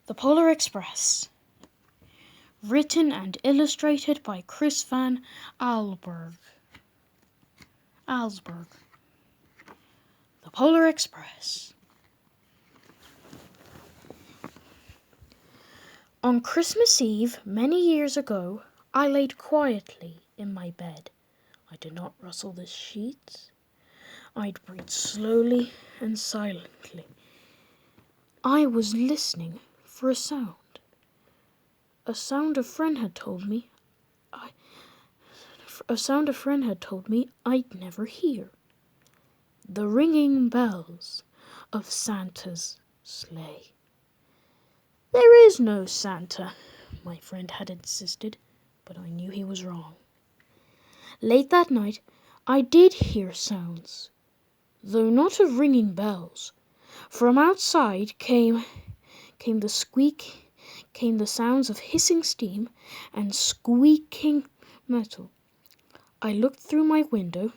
The Polar Express. Written and illustrated by Chris van Allsburg. The Polar Express. On Christmas Eve, many years ago, I laid quietly in my bed. I did not rustle the sheets. I breathed slowly and silently. I was listening for a sound. A sound a friend had told me I'd never hear. The ringing bells of Santa's sleigh. There is no Santa, my friend had insisted, but I knew he was wrong. Late that night, I did hear sounds, though not of ringing bells. From outside came the sounds of hissing steam and squeaking metal. I looked through my window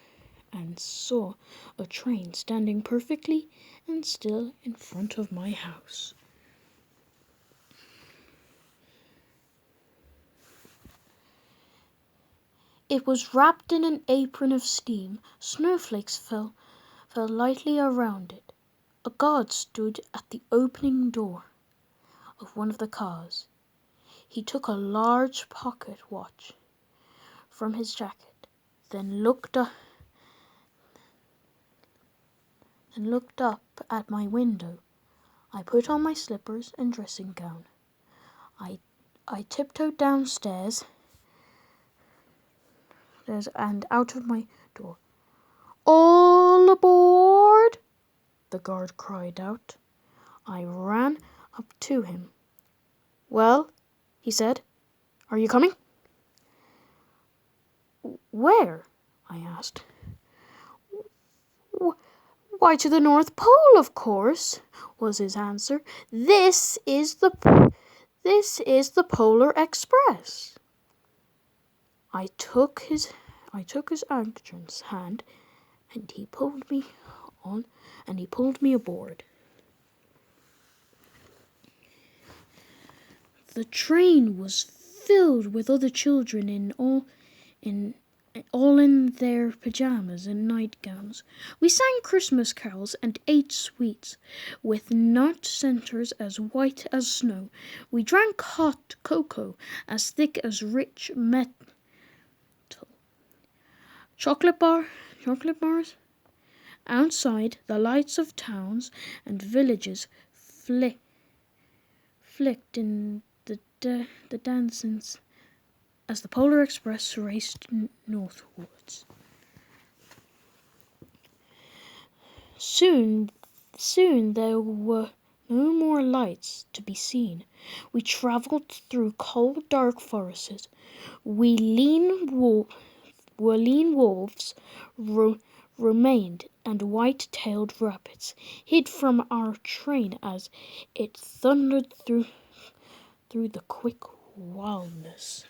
and saw a train standing perfectly and still in front of my house. It was wrapped in an apron of steam. Snowflakes fell lightly around it. A guard stood at the opening door of one of the cars. He took a large pocket watch from his jacket, then looked up at my window. I put on my slippers and dressing gown. I tiptoed downstairs and out of my door. "All aboard!" the guard cried out. I ran up to him. "Well," he said, "are you coming?" "Where?" I asked. "Why, to the North Pole, of course," was his answer. This is the Polar Express." I took his agent's hand, and he pulled me aboard. The train was filled with other children all in their pajamas and nightgowns. We sang Christmas carols and ate sweets with nut centers as white as snow. We drank hot cocoa as thick as rich metal. Chocolate bars. Outside, the lights of towns and villages flicked in the distance as the Polar Express raced northwards. Soon there were no more lights to be seen. We travelled through cold, dark forests. Lean wolves remained, and white-tailed rabbits hid from our train as it thundered through the quick wilderness.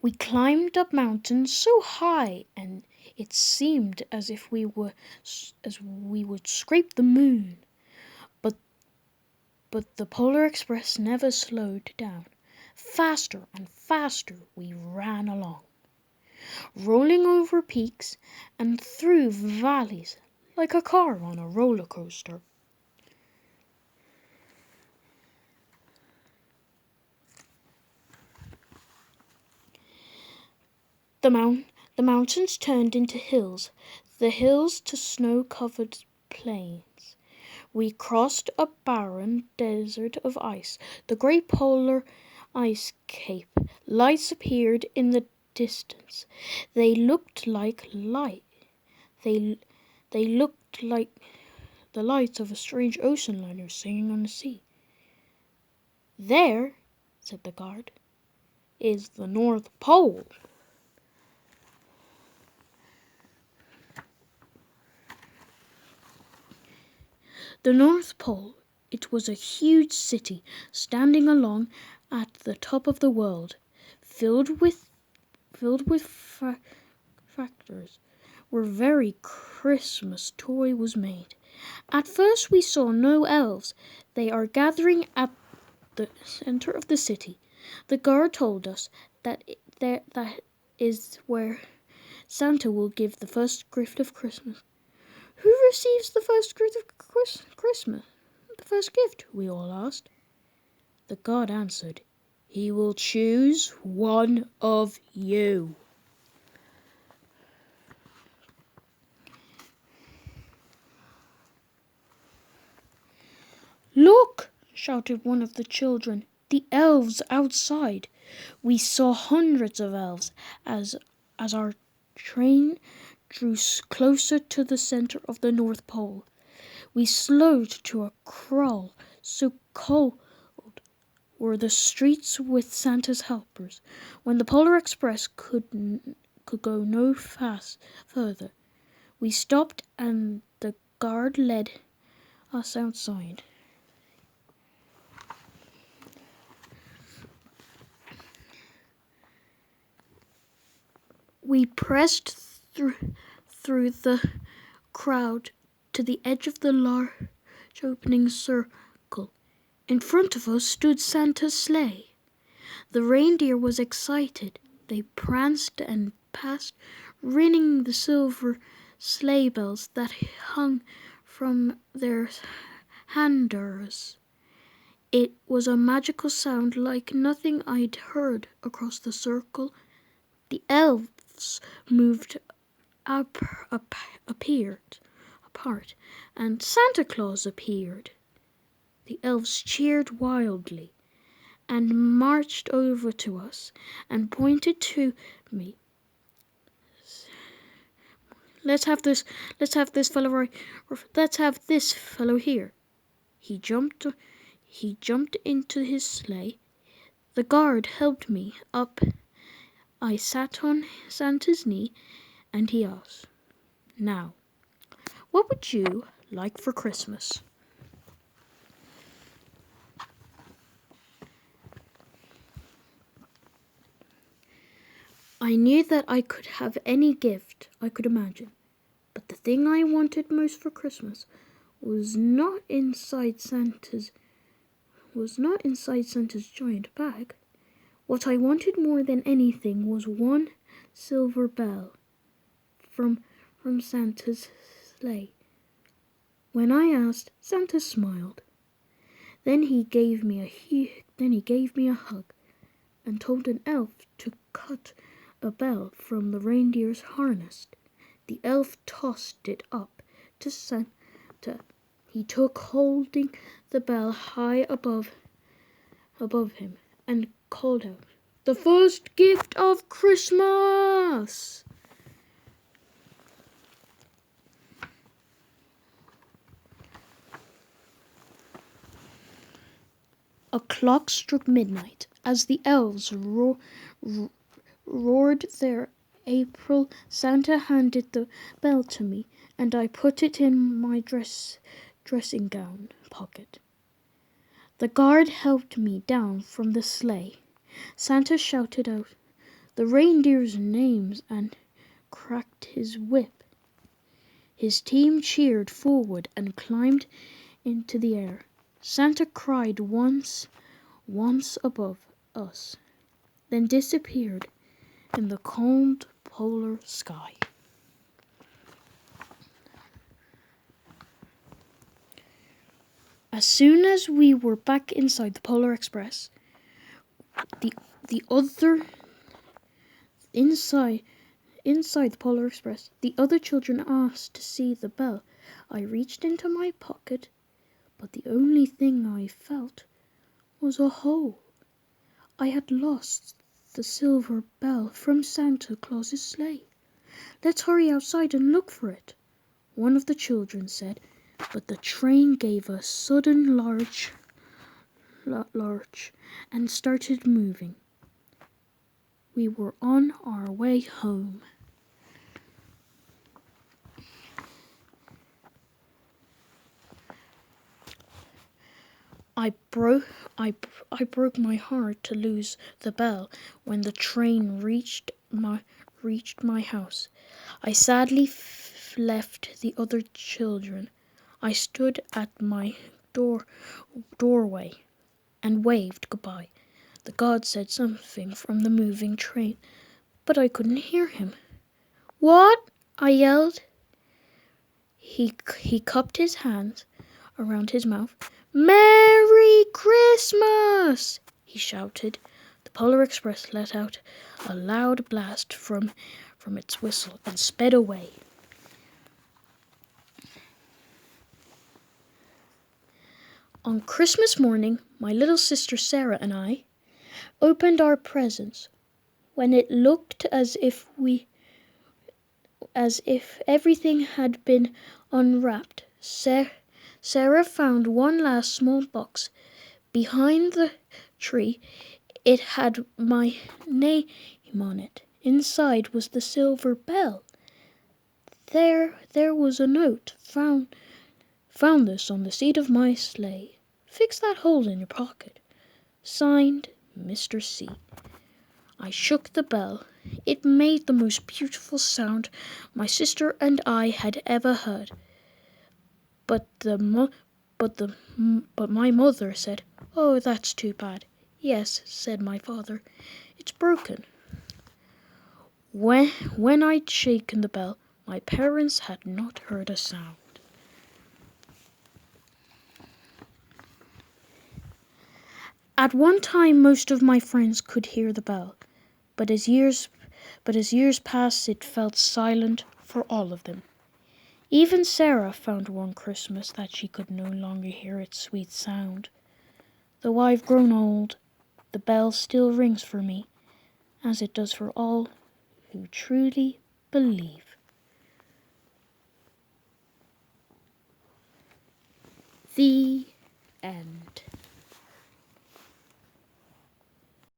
We climbed up mountains so high, and it seemed as if we would scrape the moon. But the Polar Express never slowed down. Faster and faster we ran along, rolling over peaks and through valleys like a car on a roller coaster. The mountains turned into hills, the hills to snow-covered plains. We crossed a barren desert of ice, the great polar ice cape. Lights appeared in the distance. They looked like light. They looked like the lights of a strange ocean liner singing on the sea. "There," said the guard, "is the North Pole." The North Pole. It was a huge city standing alone at the top of the world, filled with filled with factors, where very Christmas toy was made. At first we saw no elves. They are gathering at the center of the city. The guard told us that is where Santa will give the first gift of Christmas. Who receives the first gift of Christmas? The first gift, we all asked. The guard answered, "He will choose one of you." "Look!" shouted one of the children. "The elves outside." We saw hundreds of elves as our train drew closer to the center of the North Pole. We slowed to a crawl, so cold were the streets with Santa's helpers. When the Polar Express could go no further, we stopped and the guard led us outside. We pressed through the crowd to the edge of the large opening circle. In front of us stood Santa's sleigh. The reindeer was excited. They pranced and passed, ringing the silver sleigh bells that hung from their handles. It was a magical sound like nothing I'd heard across the circle. The elves moved appeared apart, and Santa Claus appeared. The elves cheered wildly and marched over to us and pointed to me. Let's have this fellow here. He jumped into his sleigh. The guard helped me up. I sat on Santa's knee and he asked, "Now, what would you like for Christmas?" I knew that I could have any gift I could imagine, but the thing I wanted most for Christmas was not inside Santa's giant bag. What I wanted more than anything was one silver bell from Santa's sleigh. When I asked, Santa smiled. Then he gave me a hug and told an elf to cut a bell from the reindeer's harness. The elf tossed it up to Santa. He took holding the bell high above him and called out, "The first gift of Christmas!" A clock struck midnight. As the elves roared their April, Santa handed the bell to me, and I put it in my dressing gown pocket. The guard helped me down from the sleigh. Santa shouted out the reindeers' names and cracked his whip. His team cheered forward and climbed into the air. Santa cried once above us, then disappeared in the cold polar sky. As soon as we were back inside the Polar Express, inside the Polar Express, the other children asked to see the bell. I reached into my pocket, but the only thing I felt was a hole. I had lost the silver bell from Santa Claus's sleigh. "Let's hurry outside and look for it," one of the children said, but the train gave a sudden lurch and started moving. We were on our way home. I broke my heart to lose the bell when the train reached reached my house, I sadly left the other children. I stood at my doorway and waved goodbye. The god said something from the moving train, but I couldn't hear him. "What?" I yelled. He cupped his hands around his mouth. "Merry Christmas!" he shouted. The Polar Express let out a loud blast from its whistle and sped away. On Christmas morning, my little sister Sarah and I opened our presents. When it looked as if everything had been unwrapped, Sarah found one last small box behind the tree. It had my name on it. Inside was the silver bell. There was a note. Found this on the seat of my sleigh. Fix that hole in your pocket. Signed, Mr. C. I shook the bell. It made the most beautiful sound my sister and I had ever heard. But my mother said, "Oh, that's too bad." "Yes," said my father, "it's broken." When I'd shaken the bell, my parents had not heard a sound. At one time, most of my friends could hear the bell, but as years passed, it felt silent for all of them. Even Sarah found one Christmas that she could no longer hear its sweet sound. Though I've grown old, the bell still rings for me, as it does for all who truly believe. The end.